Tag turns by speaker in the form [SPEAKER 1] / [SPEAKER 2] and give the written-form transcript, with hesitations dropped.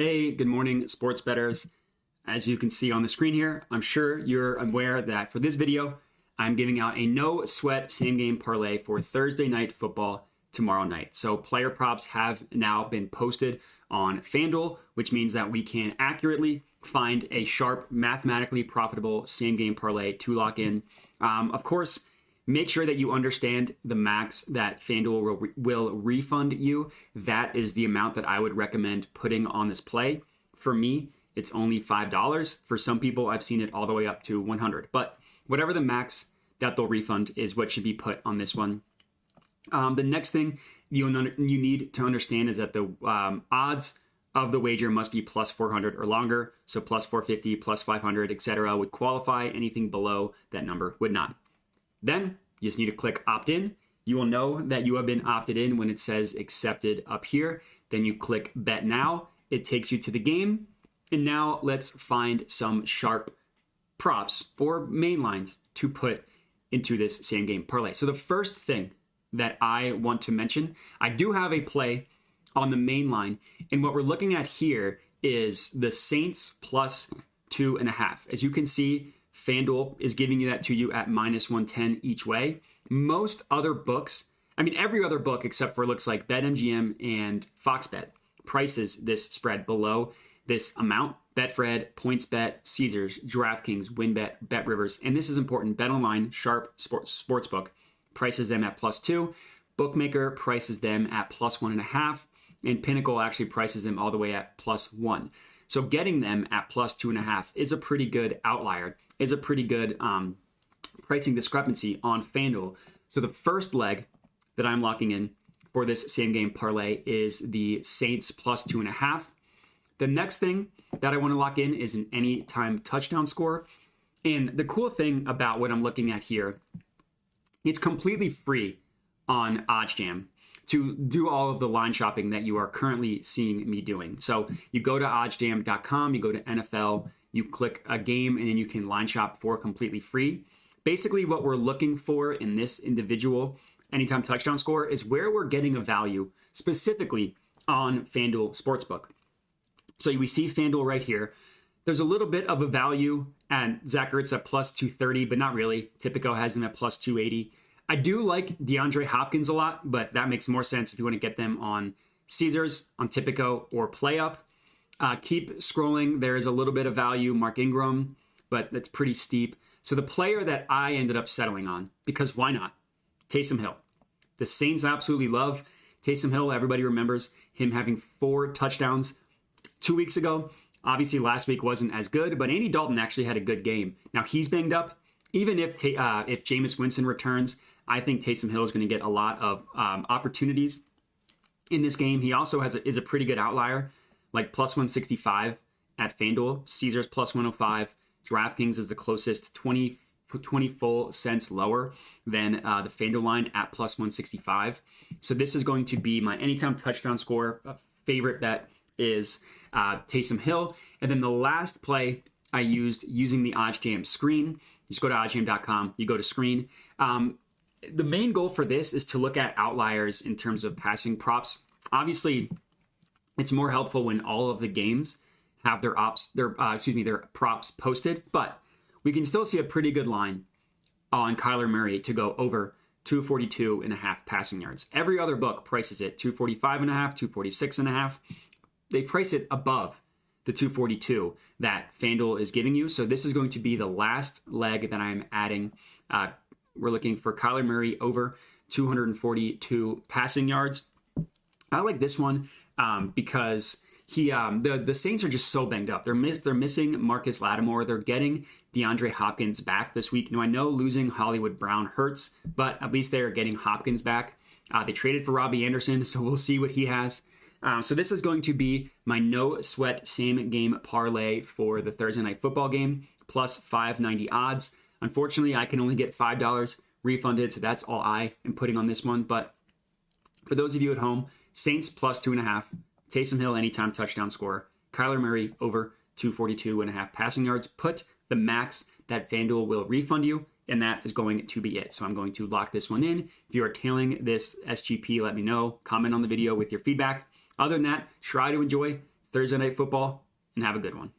[SPEAKER 1] Hey, good morning, sports bettors. As you can see on the screen here, I'm sure you're aware that for this video, I'm giving out a no sweat same game parlay for Thursday night football tomorrow night. So player props have now been posted on FanDuel, which means that we can accurately find a sharp, mathematically profitable same game parlay to lock in. Of course, make sure that you understand the max that FanDuel will refund you. That is the amount that I would recommend putting on this play. For me, it's only $5. For some people, I've seen it all the way up to $100. But whatever the max that they'll refund is what should be put on this one. The next thing you need to understand is that the odds of the wager must be plus 400 or longer. So plus 450, plus 500, etc. would qualify. Anything below that number would not. Then you just need to click opt-in. You will know that you have been opted in when it says accepted up here. Then you click bet now. It takes you to the game. And now let's find some sharp props or main lines to put into this same game parlay. So the first thing that I want to mention, I do have a play on the main line. And what we're looking at here is the Saints plus 2.5. As you can see, FanDuel is giving you that to you at minus 110 each way. Most other books, every other book except for looks like BetMGM and FoxBet prices this spread below this amount. Betfred, PointsBet, Caesars, DraftKings, WinBet, BetRivers, and this is important, BetOnline, Sharp Sportsbook prices them at plus 2. Bookmaker prices them at plus 1.5, and Pinnacle actually prices them all the way at plus 1. So getting them at plus 2.5 is a pretty good outlier, is a pretty good pricing discrepancy on FanDuel. So the first leg that I'm locking in for this same game parlay is the Saints plus 2.5. The next thing that I want to lock in is an anytime touchdown score. And the cool thing about what I'm looking at here, it's completely free on OddsJam to do all of the line shopping that you are currently seeing me doing. So you go to oddsjam.com, you go to NFL, you click a game, and then you can line shop for completely free. Basically, what we're looking for in this individual anytime touchdown score is where we're getting a value specifically on FanDuel Sportsbook. So we see FanDuel right here. There's a little bit of a value, and Zach Ertz at plus 230, but not really. Tipico has him at plus 280. I do like DeAndre Hopkins a lot, but that makes more sense if you want to get them on Caesars, on Tipico, or PlayUp. Keep scrolling. There's a little bit of value. Mark Ingram, but that's pretty steep. So the player that I ended up settling on, because why not? Taysom Hill. The Saints absolutely love Taysom Hill. Everybody remembers him having 4 touchdowns 2 weeks ago. Obviously, last week wasn't as good, but Andy Dalton actually had a good game. Now, he's banged up. Even if Jameis Winston returns, I think Taysom Hill is going to get a lot of opportunities in this game. He also is a pretty good outlier, like plus 165 at FanDuel. Caesars plus 105. DraftKings is the closest, 20 full cents lower than the FanDuel line at plus 165. So this is going to be my anytime touchdown score. Favorite bet is Taysom Hill. And then the last play I used using the OddsJam screen. You just go to oddsjam.com, you go to screen. The main goal for this is to look at outliers in terms of passing props. Obviously, it's more helpful when all of the games have their props posted, but we can still see a pretty good line on Kyler Murray to go over 242.5 passing yards. Every other book prices it 245.5, 246.5. They price it above the 242 that FanDuel is giving you. So this is going to be the last leg that I'm adding. We're looking for Kyler Murray over 242 passing yards. I like this one because the Saints are just so banged up. They're missing Marcus Lattimore. They're getting DeAndre Hopkins back this week. Now, I know losing Hollywood Brown hurts, but at least they're getting Hopkins back. They traded for Robbie Anderson, so we'll see what he has. So this is going to be my no sweat same game parlay for the Thursday night football game, plus 590 odds. Unfortunately, I can only get $5 refunded, so that's all I am putting on this one. But for those of you at home, Saints plus 2.5, Taysom Hill anytime touchdown score, Kyler Murray over 242.5 passing yards. Put the max that FanDuel will refund you, and that is going to be it. So I'm going to lock this one in. If you are tailing this SGP, let me know. Comment on the video with your feedback. Other than that, try to enjoy Thursday Night Football, and have a good one.